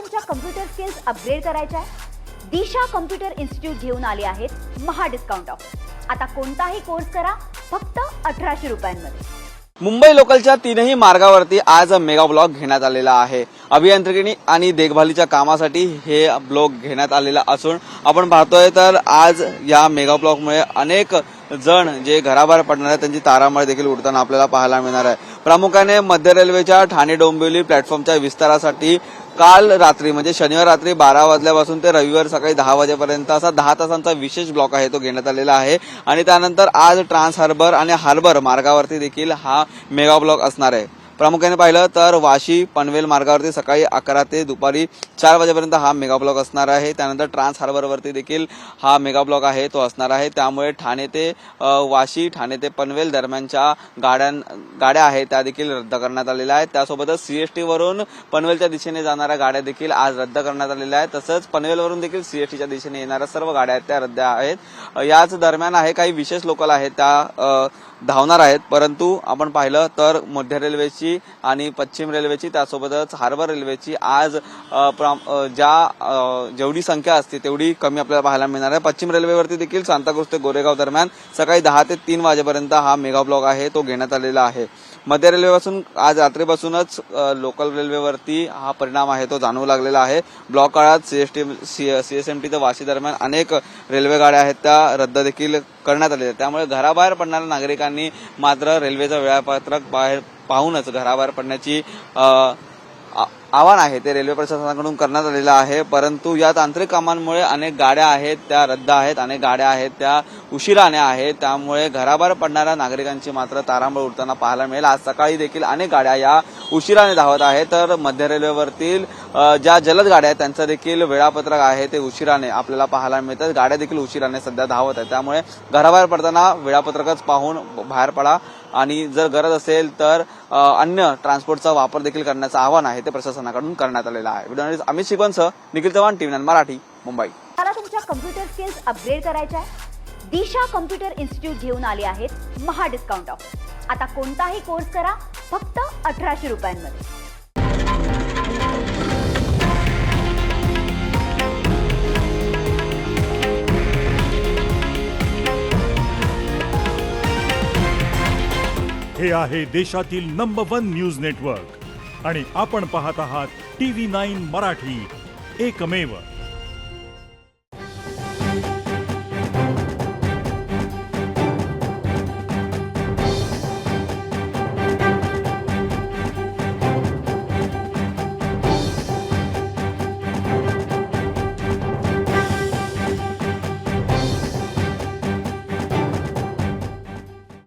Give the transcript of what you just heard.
तुमच्या computer skills upgrade करायच्या आहे? दिशा कम्प्युटर इन्स्टिट्यूट घेऊन आले आहेत महा डिस्काउंट ऑफर. आता कोणताही कोर्स करा फक्त 1800 रुपयांमध्ये. मुंबई लोकलच्या तीनही मार्गावरती आज मेगा ब्लॉक घेण्यात आलेला आहे. अभियांत्रिकी आणि देखभालीच्या कामासाठी हे ब्लॉक घेण्यात आलेला असून आपण पाहतोय तर आज या मेगा ब्लॉकमुळे अनेक जण जे घराबाहेर पडणार आहेत त्यांची तारांबळ देखील उडताना आपल्याला पाहायला मिळणार आहे. प्रामुख्याने मध्य रेल्वेच्या ठाणे डोंबिवली प्लॅटफॉर्मच्या विस्तारासाठी काल रात्री म्हणजे शनिवार रात्री 12 वाजल्यापासून ते रविवार सकाळी 10 वाजेपर्यंत असा 10 तासांचा विशेष ब्लॉक आहे तो घेण्यात आलेला आहे. आणि त्यानंतर आज ट्रान्स हार्बर आणि हार्बर मार्गावरती देखील हा मेगा ब्लॉक असणार आहे. प्रामुख्याने पाहिलं तर वाशी पनवेल मार्गावरती सकाळी 11 ते दुपारी 4 वाजेपर्यंत हा मेगा ब्लॉक असणार आहे. त्यानंतर ट्रान्स हार्बरवरती देखील हा मेगा ब्लॉक आहे तो असणार आहे. त्यामुळे ठाणे ते वाशी ठाणे ते पनवेल दरम्यानच्या गाड्या आहेत त्या देखील रद्द करण्यात आलेल्या आहेत. त्यासोबतच सीएसटी वरून पनवेलच्या दिशेने जाणाऱ्या गाड्या देखील आज रद्द करण्यात आलेल्या आहेत. तसंच पनवेलवरून देखील सीएसटीच्या दिशेने येणाऱ्या सर्व गाड्या आहेत त्या रद्द आहेत. याच दरम्यान आहे काही विशेष लोकल आहेत त्या धावणार आहेत. परंतु आपण पाहिलं तर मध्य रेल्वेची आणि पश्चिम रेल्वेची त्यासोबतच हार्बर रेल्वेची आज जेवढी संख्या असते तेवढी कमी आपल्याला पाहायला मिळणार आहे. पश्चिम रेल्वेवरती देखील सांताक्रूझ ते गोरेगाव दरम्यान सकाळी 10 ते 3 वाजेपर्यंत हा मेगा ब्लॉक आहे तो घेण्यात आलेला आहे. मध्य रेल्वेपासून आज रात्रीपासूनच लोकल रेल्वेवरती हा परिणाम आहे तो जाणवू लागलेला आहे. ब्लॉक काळात सीएसएमटी ते वाशी दरम्यान अनेक रेल्वे गाड्या आहेत त्या रद्द देखील करण्यात आलेल्या आहेत. त्यामुळे घराबाहेर पडणाऱ्या नागरिकांनी मात्र रेल्वेचं वेळापत्रक बाहेर पाहूनच घराबाहेर पडण्याची आवाहन आहे ते रेल्वे प्रशासनाकडून करण्यात आलेलं आहे. परंतु या तांत्रिक कामांमुळे अनेक गाड्या आहेत त्या रद्द आहेत, अनेक गाड्या आहेत त्या उशिराने आहेत. त्यामुळे घराबाहेर पडणाऱ्या नागरिकांची मात्र तारांबळ उडताना पाहायला मिळेल. आज सकाळी देखील अनेक गाड्या या उशिराने धावत आहेत. तर मध्य रेल्वेवरतील ज्या जलद गाड्या आहेत त्यांचं देखील वेळापत्रक आहे ते उशिराने आपल्याला पाहायला मिळतात. गाड्या देखील उशिराने सध्या धावत आहेत. त्यामुळे घराबाहेर पडताना वेळापत्रकच पाहून बाहेर पडा आणि जर गरज असेल तर अन्य ट्रान्सपोर्टचा वापर देखील करण्याचं आवाहन आहे ते प्रशासनाकडून करण्यात आलेलं आहे. व्हिडिओ अमित शिकवणसह निखिल चव्हाण, TV9 मराठी, मुंबई. मला तुमच्या कम्प्युटर स्किल्स अपग्रेड करायच्या आहे? दिशा कम्प्युटर इन्स्टिट्यूट घेऊन आले आहेत महा डिस्काउंट ऑफर. आता कोणताही कोर्स करा फक्त 1800 रुपयांमध्ये. हे आहे देशातील नंबर 1 न्यूज नेटवर्क आणि आपण पाहत आहात TV9 मराठी, एकमेव.